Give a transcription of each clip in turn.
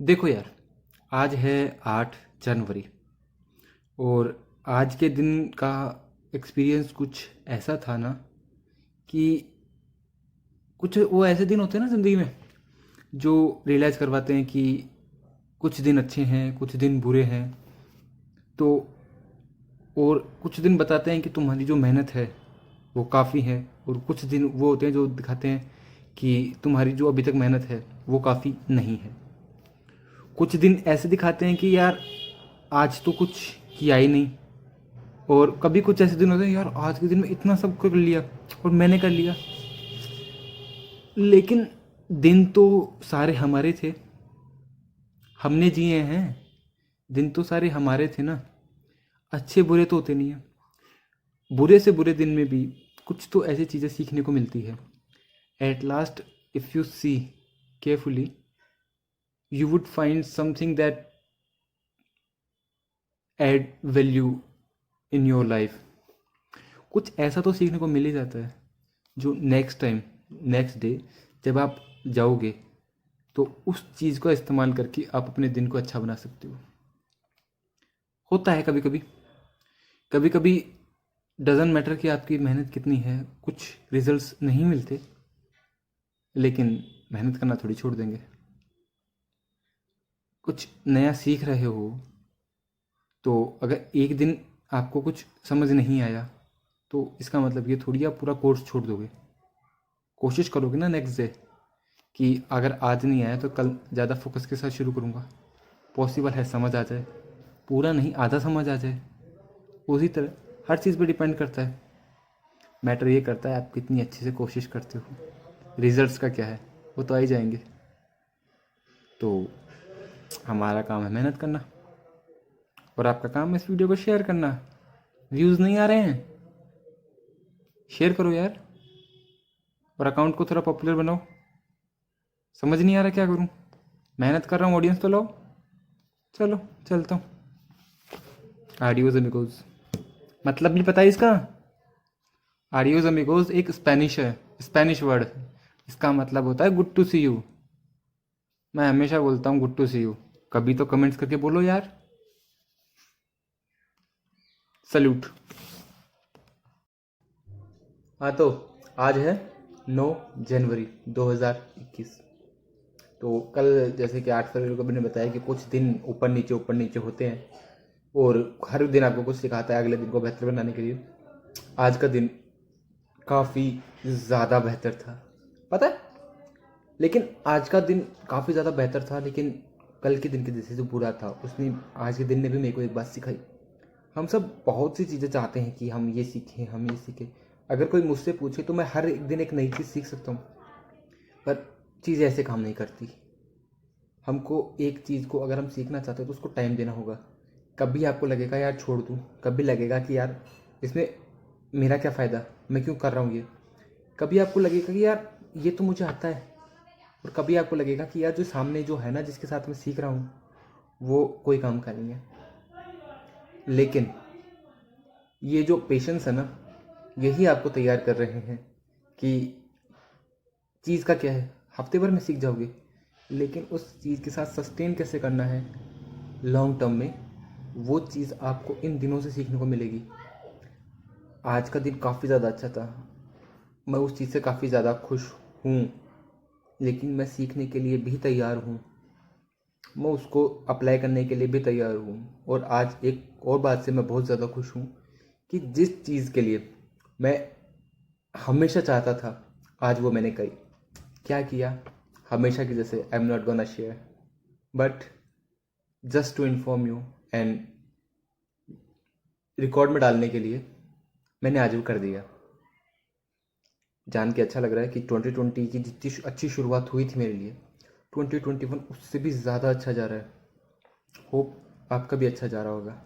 देखो यार, आज है 8 जनवरी और आज के दिन का एक्सपीरियंस कुछ ऐसा था ना कि कुछ वो ऐसे दिन होते हैं ना ज़िंदगी में जो रियलाइज़ करवाते हैं कि कुछ दिन अच्छे हैं, कुछ दिन बुरे हैं। तो और कुछ दिन बताते हैं कि तुम्हारी जो मेहनत है वो काफ़ी है, और कुछ दिन वो होते हैं जो दिखाते हैं कि तुम्हारी जो अभी तक मेहनत है वो काफ़ी नहीं है। कुछ दिन ऐसे दिखाते हैं कि यार आज तो कुछ किया ही नहीं, और कभी कुछ ऐसे दिन होते हैं यार आज के दिन में इतना सब कर लिया और मैंने कर लिया। लेकिन दिन तो सारे हमारे थे, हमने जिए हैं। दिन तो सारे हमारे थे ना, अच्छे बुरे तो होते नहीं हैं। बुरे से बुरे दिन में भी कुछ तो ऐसी चीज़ें सीखने को मिलती है। At last, if you see carefully, you would find something that add value in your life. कुछ ऐसा तो सीखने को मिल ही जाता है जो नेक्स्ट टाइम, नेक्स्ट डे जब आप जाओगे तो उस चीज़ का इस्तेमाल करके आप अपने दिन को अच्छा बना सकते हो। होता है कभी कभी, कभी कभी डजेंट मैटर कि आपकी मेहनत कितनी है, कुछ रिजल्ट्स नहीं मिलते, लेकिन मेहनत करना थोड़ी छोड़ देंगे। कुछ नया सीख रहे हो तो अगर एक दिन आपको कुछ समझ नहीं आया तो इसका मतलब ये थोड़ी आप पूरा कोर्स छोड़ दोगे। कोशिश करोगे ना नेक्स्ट डे कि अगर आज नहीं आया तो कल ज़्यादा फोकस के साथ शुरू करूँगा। पॉसिबल है समझ आ जाए, पूरा नहीं आधा समझ आ जाए। उसी तरह हर चीज़ पे डिपेंड करता है। मैटर ये करता है आप कितनी अच्छे से कोशिश करते हो। रिजल्ट्स का क्या है, वो तो आ ही जाएंगे। तो हमारा काम है मेहनत करना, और आपका काम है इस वीडियो को शेयर करना। व्यूज़ नहीं आ रहे हैं, शेयर करो यार, और अकाउंट को थोड़ा पॉपुलर बनाओ। समझ नहीं आ रहा क्या करूँ, मेहनत कर रहा हूँ, ऑडियंस तो लाओ। चलो चलता हूँ। आडियोज अमिगोज, मतलब नहीं पता है इसका। आडियोज अमिगोज एक स्पेनिश है, स्पेनिश वर्ड। इसका मतलब होता है गुड टू सी यू। मैं हमेशा बोलता हूँ गुड टू सी यू, कभी तो कमेंट्स करके बोलो यार। सल्यूट। हाँ तो आज है 9 जनवरी 2021। तो कल जैसे कि 8 फरवरी को मैंने बताया कि कुछ दिन ऊपर नीचे होते हैं, और हर दिन आपको कुछ सिखाता है अगले दिन को बेहतर बनाने के लिए। आज का दिन काफ़ी ज़्यादा बेहतर था, पता है। लेकिन आज का दिन काफ़ी ज़्यादा बेहतर था, लेकिन कल के दिन के जैसे जो बुरा था उसने, आज के दिन ने भी मेरे को एक बात सिखाई। हम सब बहुत सी चीज़ें चाहते हैं कि हम ये सीखें, हम ये सीखें। अगर कोई मुझसे पूछे तो मैं हर एक दिन एक नई चीज़ सीख सकता हूँ, पर चीज़ ऐसे काम नहीं करती। हमको एक चीज़ को अगर हम सीखना चाहते हैं तो उसको टाइम देना होगा। कभी आपको लगेगा यार छोड़ दूँ, कभी लगेगा कि यार इसमें मेरा क्या फ़ायदा, मैं क्यों कर रहा हूँ ये। कभी आपको लगेगा कि यार ये तो मुझे आता है, और कभी आपको लगेगा कि यार जो सामने जो है ना, जिसके साथ मैं सीख रहा हूँ, वो कोई काम का नहीं है। लेकिन ये जो पेशेंस है ना, यही आपको तैयार कर रहे हैं कि चीज़ का क्या है, हफ्ते भर में सीख जाओगे, लेकिन उस चीज़ के साथ सस्टेन कैसे करना है लॉन्ग टर्म में, वो चीज़ आपको इन दिनों से सीखने को मिलेगी। आज का दिन काफ़ी ज़्यादा अच्छा था, मैं उस चीज़ से काफ़ी ज़्यादा खुश हूँ, लेकिन मैं सीखने के लिए भी तैयार हूँ, मैं उसको अप्लाई करने के लिए भी तैयार हूँ। और आज एक और बात से मैं बहुत ज़्यादा खुश हूँ कि जिस चीज़ के लिए मैं हमेशा चाहता था, आज वो मैंने करी। क्या किया, हमेशा की जैसे I am not gonna share, but just to inform you and record में डालने के लिए मैंने आज वो कर दिया। जान के अच्छा लग रहा है कि 2020 की जितनी अच्छी शुरुआत हुई थी मेरे लिए, 2021 उससे भी ज़्यादा अच्छा जा रहा है। होप आपका भी अच्छा जा रहा होगा।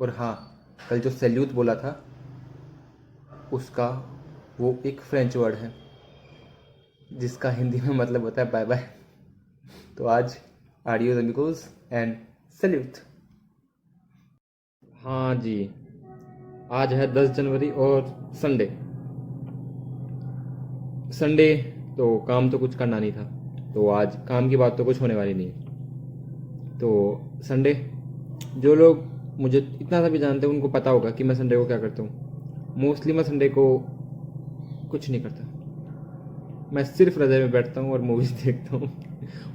और हाँ, कल जो सैल्यूट बोला था उसका वो एक फ्रेंच वर्ड है जिसका हिंदी में मतलब होता है बाय बाय। तो आज आडियोस अमिगोस एंड सैल्यूट। हाँ जी, आज है 10 जनवरी और संडे। संडे तो काम तो कुछ करना नहीं था, तो आज काम की बात तो कुछ होने वाली नहीं है। तो संडे, जो लोग मुझे इतना सा भी जानते हैं उनको पता होगा कि मैं संडे को क्या करता हूँ। मोस्टली मैं संडे को कुछ नहीं करता, मैं सिर्फ रज़ाई में बैठता हूँ और मूवीज़ देखता हूँ।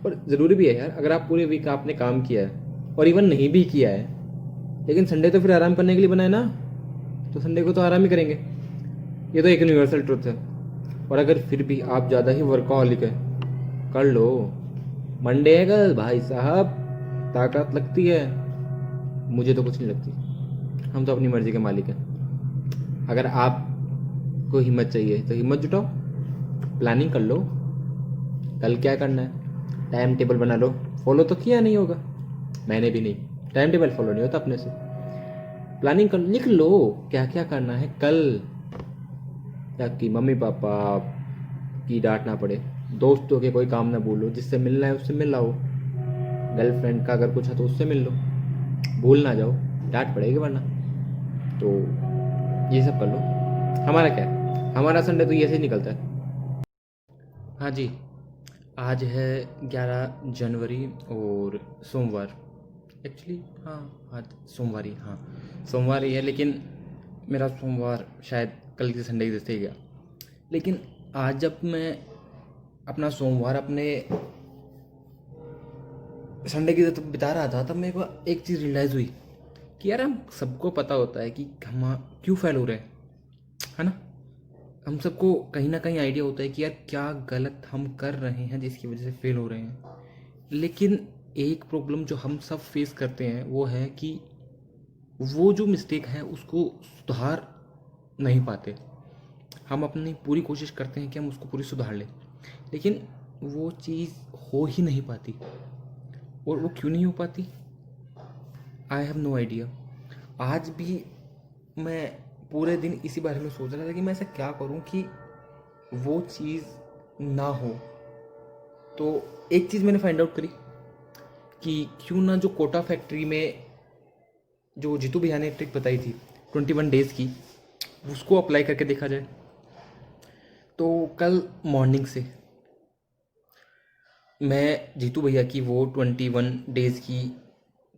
और ज़रूरी भी है यार, अगर आप पूरे वीक आपने काम किया है और इवन नहीं भी किया है, लेकिन संडे तो फिर आराम करने के लिए बना है ना, तो संडे को तो आराम ही करेंगे। ये तो एक यूनिवर्सल ट्रुथ है। और अगर फिर भी आप ज़्यादा ही वर्कaholic है, कर लो, मंडे है कल भाई साहब, ताकत लगती है। मुझे तो कुछ नहीं लगती, हम तो अपनी मर्जी के मालिक हैं। अगर आपको हिम्मत चाहिए तो हिम्मत जुटाओ, प्लानिंग कर लो, कल क्या करना है, टाइम टेबल बना लो। फॉलो तो किया नहीं होगा, मैंने भी नहीं, टाइम टेबल फॉलो नहीं होता अपने से। प्लानिंग कर, लिख लो क्या क्या करना है कल, ताकि मम्मी पापा की डांट ना पड़े, दोस्तों के कोई काम ना भूलो, जिससे मिलना है उससे मिल आओ, गर्लफ्रेंड का अगर कुछ है तो उससे मिल लो, भूल ना जाओ, डांट पड़ेगी वरना। तो ये सब कर लो। हमारा क्या है, हमारा संडे तो ये से ही निकलता है। हाँ जी, आज है 11 जनवरी और सोमवार। एक्चुअली हाँ, आज सोमवार ही, हाँ सोमवार ही है, लेकिन मेरा सोमवार शायद कल के संडे के जैसे ही गया। लेकिन आज जब मैं अपना सोमवार अपने संडे की तरह बिता रहा था, तब मेरे को एक चीज़ रियलाइज़ हुई कि यार हम सबको पता होता है कि हम क्यों फेल हो रहे हैं, है ना। हम सबको कहीं ना कहीं आइडिया होता है कि यार क्या गलत हम कर रहे हैं जिसकी वजह से फेल हो रहे हैं। लेकिन एक प्रॉब्लम जो हम सब फेस करते हैं वो है कि वो जो मिस्टेक है उसको सुधार नहीं पाते। हम अपनी पूरी कोशिश करते हैं कि हम उसको पूरी सुधार लें, लेकिन वो चीज़ हो ही नहीं पाती। और वो क्यों नहीं हो पाती, आई हैव नो आइडिया। आज भी मैं पूरे दिन इसी बारे में सोच रहा था कि मैं ऐसा क्या करूं कि वो चीज़ ना हो। तो एक चीज़ मैंने फाइंड आउट करी कि क्यों ना जो कोटा फैक्ट्री में जो जीतू भैया ने ट्रिक बताई थी 21 डेज़ की, उसको अप्लाई करके देखा जाए। तो कल मॉर्निंग से मैं जीतू भैया की वो 21 डेज़ की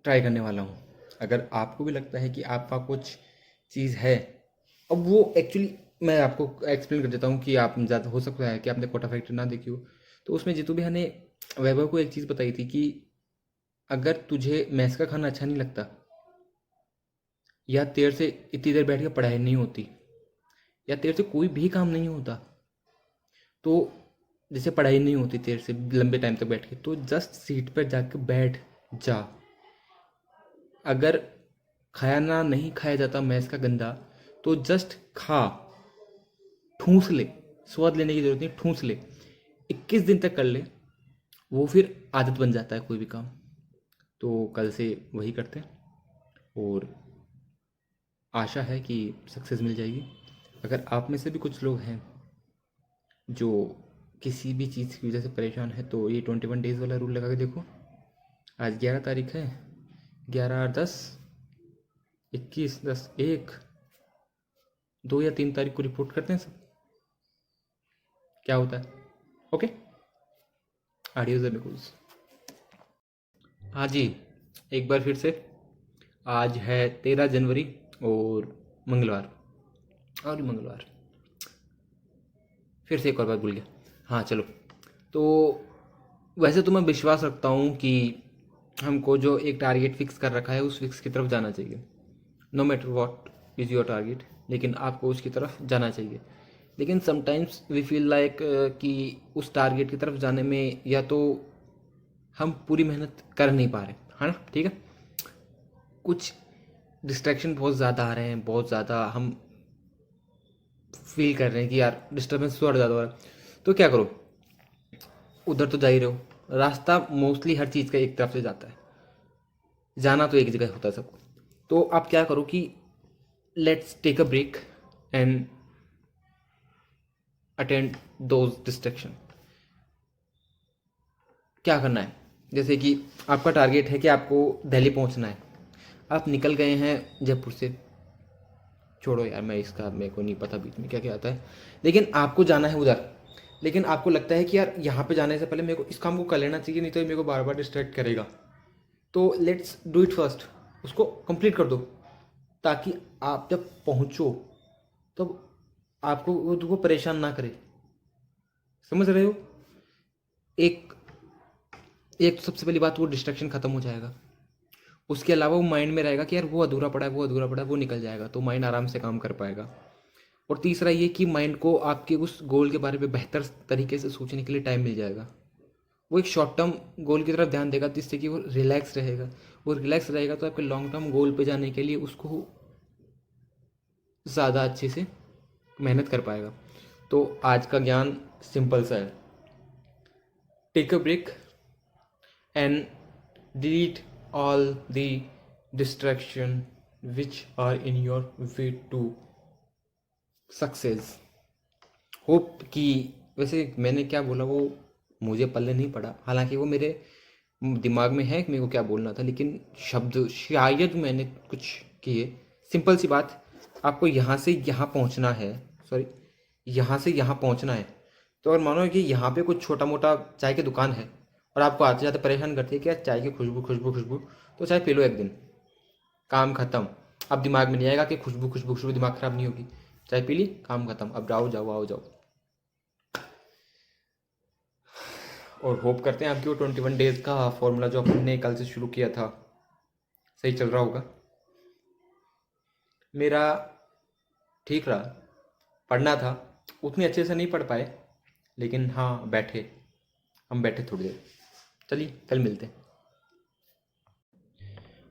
ट्राई करने वाला हूँ। अगर आपको भी लगता है कि आपका कुछ चीज़ है, अब वो एक्चुअली मैं आपको एक्सप्लेन कर देता हूँ कि आप ज़्यादा हो सकता है कि आपने कोटा फैक्ट्री ना देखी हो। तो उसमें जीतू भैया ने वैभव को एक चीज़ बताई थी कि अगर तुझे मैथ्स का खाना अच्छा नहीं लगता, या तेरे से इतनी देर बैठ के पढ़ाई नहीं होती, या तेरे से कोई भी काम नहीं होता, तो जैसे पढ़ाई नहीं होती तेरे से लंबे टाइम तक बैठ के, तो जस्ट सीट पर जाकर बैठ जा। अगर खाना नहीं खाया जाता मैथ्स का गंदा, तो जस्ट खा, ठूंस ले, स्वाद लेने की जरूरत नहीं, ठूंस ले, 21 दिन तक कर ले, वो फिर आदत बन जाता है कोई भी काम। तो कल से वही करते हैं और आशा है कि सक्सेस मिल जाएगी। अगर आप में से भी कुछ लोग हैं जो किसी भी चीज़ की वजह से परेशान है, तो ये 21 डेज़ वाला रूल लगा के देखो। आज 11 तारीख है, 11 और 10, 21, 10, 1, 2 या 3 तारीख को रिपोर्ट करते हैं सब, क्या होता है। Okay, आडियोज amigos. हाँ जी, एक बार फिर से, आज है 13 जनवरी और मंगलवार, और मंगलवार, फिर से एक और बात भूल गया। हाँ चलो, तो वैसे तो मैं विश्वास रखता हूँ कि हमको जो एक टारगेट फिक्स कर रखा है उस फिक्स की तरफ जाना चाहिए, no matter what is your target, लेकिन आपको उसकी तरफ जाना चाहिए। लेकिन समटाइम्स वी फील लाइक कि उस टारगेट की तरफ जाने में या तो हम पूरी मेहनत कर नहीं पा रहे, है ना, ठीक है, कुछ डिस्ट्रैक्शन बहुत ज़्यादा आ रहे हैं, बहुत ज़्यादा हम फील कर रहे हैं कि यार डिस्टर्बेंस थोड़ा ज़्यादा हो रहा है। तो क्या करो, उधर तो जा ही रहे हो, रास्ता मोस्टली हर चीज़ का एक तरफ से जाता है, जाना तो एक जगह होता है सबको। तो आप क्या करो कि let's take a break and attend those distraction. क्या करना है, जैसे कि आपका टारगेट है कि आपको दिल्ली पहुंचना है, आप निकल गए हैं जयपुर से, छोड़ो यार, मैं इसका मेरे को नहीं पता बीच में क्या क्या आता है, लेकिन आपको जाना है उधर। लेकिन आपको लगता है कि यार यहाँ पे जाने से पहले मेरे को इस काम को कर लेना चाहिए, नहीं तो ये मेरे को बार बार डिस्ट्रैक्ट करेगा। तो लेट्स डू इट फर्स्ट, उसको कंप्लीट कर दो, ताकि आप जब पहुंचो तब आपको वो तुमको परेशान ना करे। समझ रहे हो? एक एक तो सबसे पहली बात, वो डिस्ट्रैक्शन खत्म हो जाएगा। उसके अलावा वो माइंड में रहेगा कि यार वो अधूरा पड़ा है, वो अधूरा पड़ा है, वो निकल जाएगा, तो माइंड आराम से काम कर पाएगा। और तीसरा ये कि माइंड को आपके उस गोल के बारे में बेहतर तरीके से सोचने के लिए टाइम मिल जाएगा। वो एक शॉर्ट टर्म गोल की तरफ ध्यान देगा, जिससे कि वो रिलैक्स रहेगा। वो रिलैक्स रहेगा तो आपके लॉन्ग टर्म गोल पे जाने के लिए उसको ज़्यादा अच्छे से मेहनत कर पाएगा। तो आज का ज्ञान सिंपल सा है, take a break and delete all the distraction which are in your way to success। Hope कि, वैसे मैंने क्या बोला वो मुझे पल्ले नहीं पड़ा, हालांकि वो मेरे दिमाग में है कि मेरे को क्या बोलना था, लेकिन शब्द शायद मैंने कुछ किए। सिंपल सी बात, आपको यहाँ से यहाँ पहुँचना है, सॉरी यहाँ से यहाँ पहुँचना है। तो अगर मानो कि यहाँ पे कुछ छोटा मोटा चाय की दुकान है और आपको आते जाते परेशान करती है कि यार चाय की खुशबू खुशबू खुशबू, तो चाय पी लो एक दिन, काम खत्म। अब दिमाग में नहीं आएगा कि खुशबू खुशबू खुशबू, दिमाग खराब नहीं होगी, चाय पी ली, काम खत्म, अब जाओ जाओ आओ जाओ। और होप करते हैं आपकी वो 21 डेज का फॉर्मूला जो आपने कल से शुरू किया था सही चल रहा होगा। मेरा ठीक रहा, पढ़ना था, उतनी अच्छे से नहीं पढ़ पाए, लेकिन हाँ हम बैठे थोड़ी देर। चलिए कल मिलते हैं।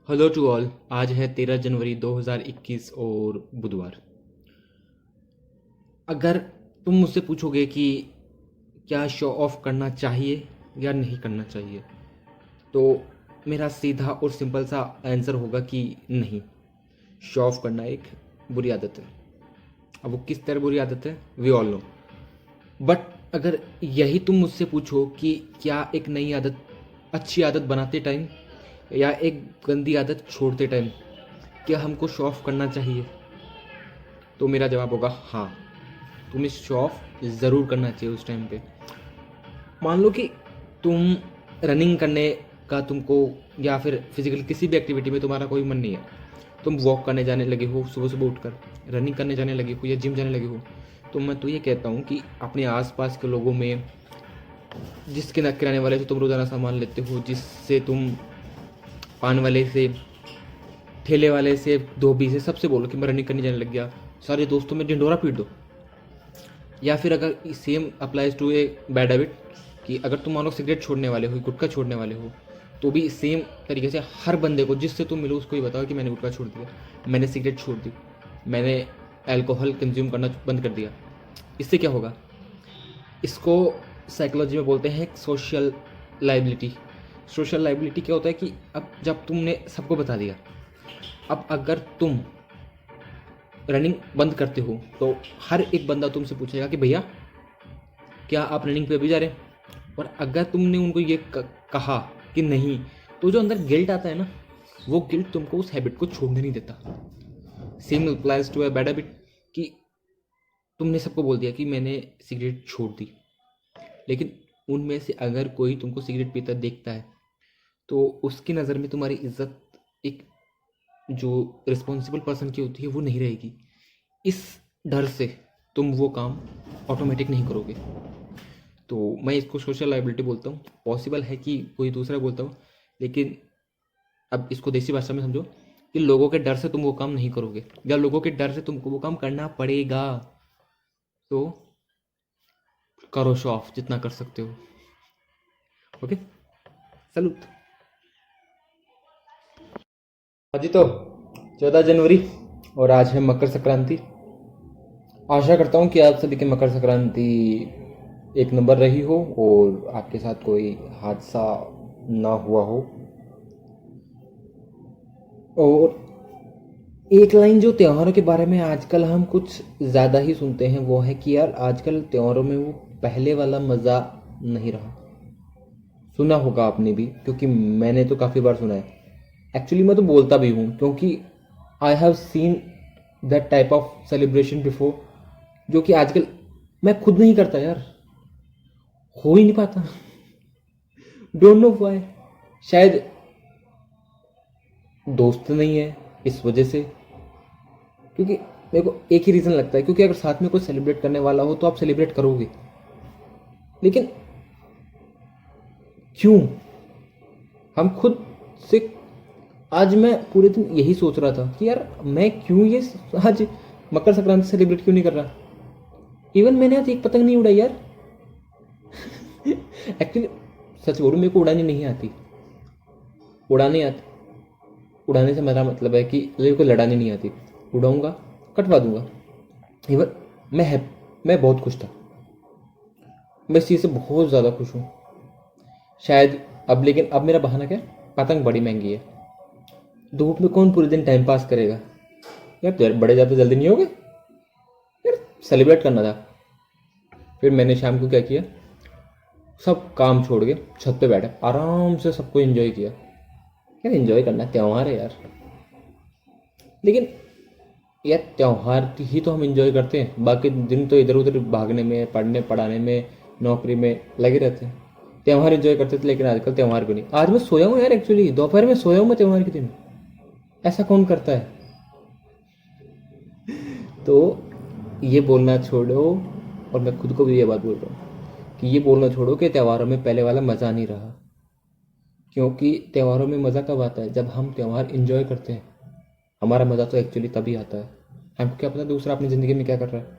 हेलो टू ऑल, आज है 13 जनवरी 2021 और बुधवार। अगर तुम मुझसे पूछोगे कि क्या शो ऑफ करना चाहिए या नहीं करना चाहिए, तो मेरा सीधा और सिंपल सा आंसर होगा कि नहीं, शो ऑफ करना एक बुरी आदत है। अब वो किस तरह बुरी आदत है वी ऑल नो, बट अगर यही तुम मुझसे पूछो कि क्या एक नई आदत अच्छी आदत बनाते टाइम या एक गंदी आदत छोड़ते टाइम क्या हमको शो ऑफ करना चाहिए, तो मेरा जवाब होगा हाँ, तुम्हें शो ऑफ ज़रूर करना चाहिए उस टाइम पे। मान लो कि तुम रनिंग करने का तुमको, या फिर फिजिकल किसी भी एक्टिविटी में तुम्हारा कोई मन नहीं है, तुम वॉक करने जाने लगे हो, सुबह सुबह उठकर रनिंग करने जाने लगे हो या जिम जाने लगे हो, तो मैं तो ये कहता हूँ कि अपने आसपास के लोगों में, जिसके किराने वाले से तुम रोज़ाना सामान लेते हो, जिससे तुम पान वाले से, ठेले वाले से, धोबी से, सबसे बोलो कि मैं रनिंग करने जाने लग गया, सारे दोस्तों में ढिंडोरा पीट दो। या फिर अगर same applies to a bad habit, कि अगर तुम मानो सिगरेट छोड़ने वाले हो, गुटखा छोड़ने वाले हो, तो भी सेम तरीके से हर बंदे को जिससे तुम मिलो उसको ही बताओ कि मैंने गुटखा छोड़ दिया, मैंने सिगरेट छोड़ दी, मैंने अल्कोहल कंज्यूम करना बंद कर दिया। इससे क्या होगा, इसको साइकोलॉजी में बोलते हैं सोशल लाइबिलिटी। सोशल लाइबिलिटी क्या होता है कि अब जब तुमने सबको बता दिया, अब अगर तुम रनिंग बंद करते हो तो हर एक बंदा तुमसे पूछेगा कि भैया क्या आप रनिंग पे अभी जा रहे हैं, और अगर तुमने उनको ये कहा कि नहीं, तो जो अंदर गिल्ट आता है ना, वो गिल्ट तुमको उस हैबिट को छोड़ने नहीं देता। Same applies to a bad habit, कि तुमने सबको बोल दिया कि मैंने सिगरेट छोड़ दी, लेकिन उनमें से अगर कोई तुमको सिगरेट पीता देखता है तो उसकी नज़र में तुम्हारी इज्जत एक जो रिस्पॉन्सिबल पर्सन की होती है वो नहीं रहेगी। इस डर से तुम वो काम ऑटोमेटिक नहीं करोगे। तो मैं इसको सोशल लाइबिलिटी बोलता हूँ। पॉसिबल है कि कोई दूसरा बोलता हो, लेकिन अब इसको देसी भाषा में समझो कि लोगों के डर से तुम वो काम नहीं करोगे, या लोगों के डर से तुमको वो काम करना पड़ेगा। तो करो शो ऑफ जितना कर सकते हो। Okay, salute. अजी तो 14 जनवरी और आज है मकर संक्रांति। आशा करता हूँ कि आप सभी की मकर संक्रांति एक नंबर रही हो और आपके साथ कोई हादसा ना हुआ हो। और एक लाइन जो त्योहारों के बारे में आजकल हम कुछ ज़्यादा ही सुनते हैं वो है कि यार आजकल त्योहारों में वो पहले वाला मज़ा नहीं रहा। सुना होगा आपने भी, क्योंकि मैंने तो काफ़ी बार सुना है। एक्चुअली मैं तो बोलता भी हूँ क्योंकि I have seen that type of celebration before, जो कि आजकल मैं खुद नहीं करता यार, हो ही नहीं पाता। Don't know why. शायद दोस्त नहीं है इस वजह से, क्योंकि मेरे को एक ही रीज़न लगता है, क्योंकि अगर साथ में कोई सेलिब्रेट करने वाला हो तो आप सेलिब्रेट करोगे, लेकिन क्यों हम खुद से। आज मैं पूरे दिन यही सोच रहा था कि यार मैं क्यों ये आज मकर संक्रांति सेलिब्रेट क्यों नहीं कर रहा। इवन मैंने आज एक पतंग नहीं उड़ाई यार। एक्चुअली सच बोलूं, मेरे को उड़ानी नहीं आती, उड़ाने आती, उड़ाने से मेरा मतलब है कि मेरे को लड़ानी नहीं आती। उड़ाऊंगा, कटवा दूंगा। इवन मैं बहुत खुश था, मैं इस चीज़ से बहुत ज़्यादा खुश हूँ शायद अब। लेकिन अब मेरा बहाना क्या है, पतंग बड़ी महंगी है, धूप में कौन पूरे दिन टाइम पास करेगा यार। तो यार बड़े ज़्यादा जल्दी नहीं हो गए यार, सेलिब्रेट करना था। फिर मैंने शाम को क्या किया, सब काम छोड़ के छत पे बैठे आराम से सबको एंजॉय किया। यार एंजॉय करना, त्यौहार है यार। लेकिन यार त्यौहार ही तो हम एंजॉय करते हैं, बाकी दिन तो इधर उधर भागने में, पढ़ने पढ़ाने में, नौकरी में लगे रहते हैं। त्यौहार एंजॉय करते थे, लेकिन आजकल त्यौहार भी नहीं। आज मैं सोया हूँ यार, एक्चुअली दोपहर में सोया हूँ मैं त्यौहार के दिन। ऐसा कौन करता है। तो ये बोलना छोड़ो, और मैं खुद को भी ये बात बोल रहा हूँ कि ये बोलना छोड़ो कि त्योहारों में पहले वाला मज़ा नहीं रहा। क्योंकि त्योहारों में मज़ा कब आता है, जब हम त्यौहार एंजॉय करते हैं। हमारा मज़ा तो एक्चुअली तभी आता है। हमको क्या पता दूसरा अपनी ज़िंदगी में क्या कर रहा है।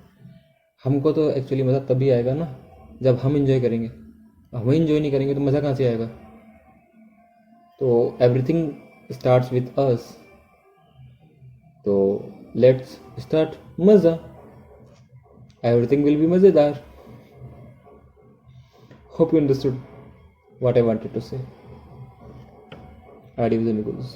हमको तो एक्चुअली मज़ा तभी आएगा ना जब हम इंजॉय करेंगे। हम इंजॉय नहीं करेंगे तो मज़ा कहाँ से आएगा। तो एवरीथिंग स्टार्ट्स विद अस। तो लेट्स स्टार्ट मज़ा, एवरीथिंग विल बी मज़ेदार। Hope you understood what I wanted to say. Adios amigos.